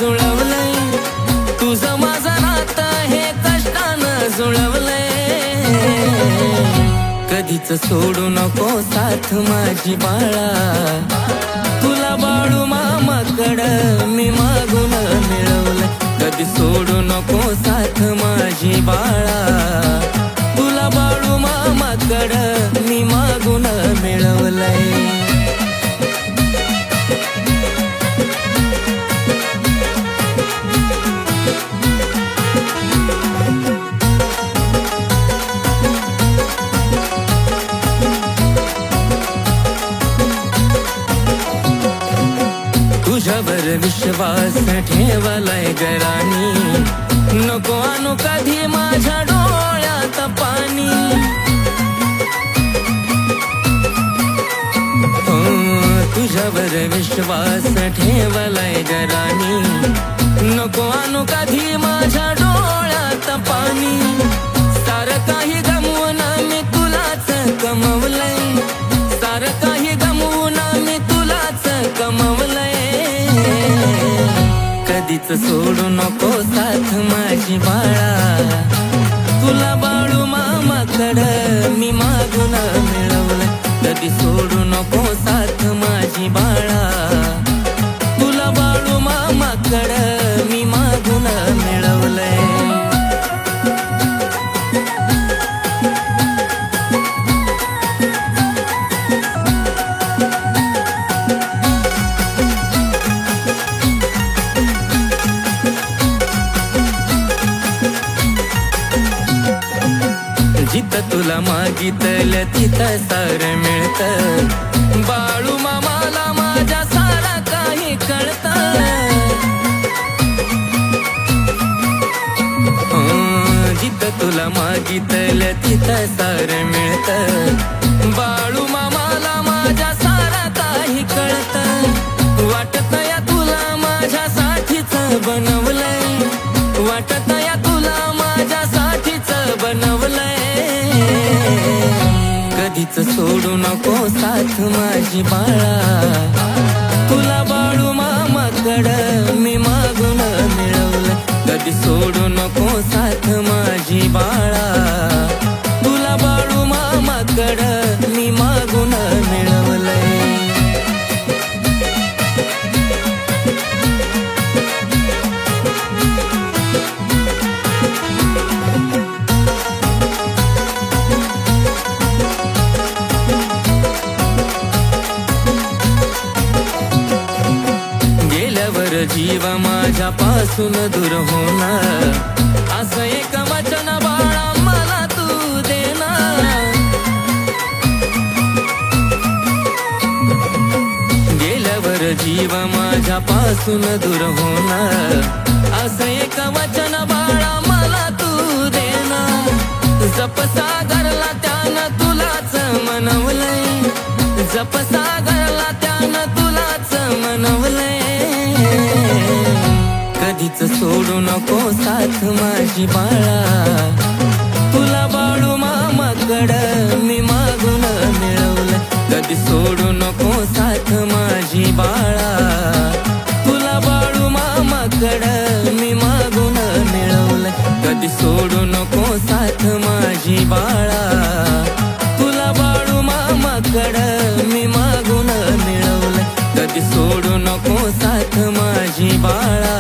जुळवलंय, तुझं माझं नातं हे कष्टानं जुळवलंय. कधीच सोडू नको साथ माझी बाळा, तुला बाळू मामाकडं मी मागून मिळवलंय. कधी सोडू नको साथ माझी बाळा, तुला बाळू मामाकडं मी मागून मिळवलंय. तुझ्यावर विश्वास ठेवलाय गरानी, नको आणू कधी माझ्या डोळ्यात पाणी. तुझ्यावर विश्वास ठेवलाय गरानी, नको आणू कधी माझ्या डोळ्यात पाणी. सारं काही गमवून मी तुलाच कमवलंय, सारं काही गमवून मी तुलाच कमवलंय. कधीच सोडू नको साथ माझी बाळा, तुला बाळू मामाकडं मी मागून मिळवलंय. कधी सोडू नको साथ माझी बाळा, तुला बाळू मामाकडं मी मागून मिळवलंय. जिथं तुला मागितलं तिथं सारं मिळतं, बाळू मामाला माझ्या सारा काही कळतं. जिथं तुला मागितलं तिथं सारं मिळतं, बाळू मामाला माझ्या सारा काही कळतं. वाटत या तुला माझ्यासाठीच बनवलंय, वाटत या तुला माझ्यासाठीच बनवलंय. कधीच सोडू नको साथ माझी बाळा, तुला बाळू मामाकडं मी मागून मिळवलंय. कधी सोडू नको साथ माझी बाळा, तुला बाळू मामाकडं मी मागून मिळवलंय. जीव माझ्यापासून दूर होणार, असं एक वचन बाळा मला तू देणार. गेल्यावर जीव माझ्यापासून दूर होणार, असं एक वचन बाळा मला तू देणार. जपसागरला त्यानं तुलाच मनवलंय, जपसागरला त्यानं तुलाच मनवलंय. कधीच सोडू नको साथ माझी बाळा, तुला बाळू मामाकडं मी मागून मिळवलंय. कधी सोडू नको साथ माझी बाळा, तुला बाळू मामाकडं मी मागून मिळवलंय. कधी सोडू नको साथ माझी बाळा, तुला बाळू मामाकडं मी मागून मिळवलंय. कधी सोडू नको साथ माझी बाळा,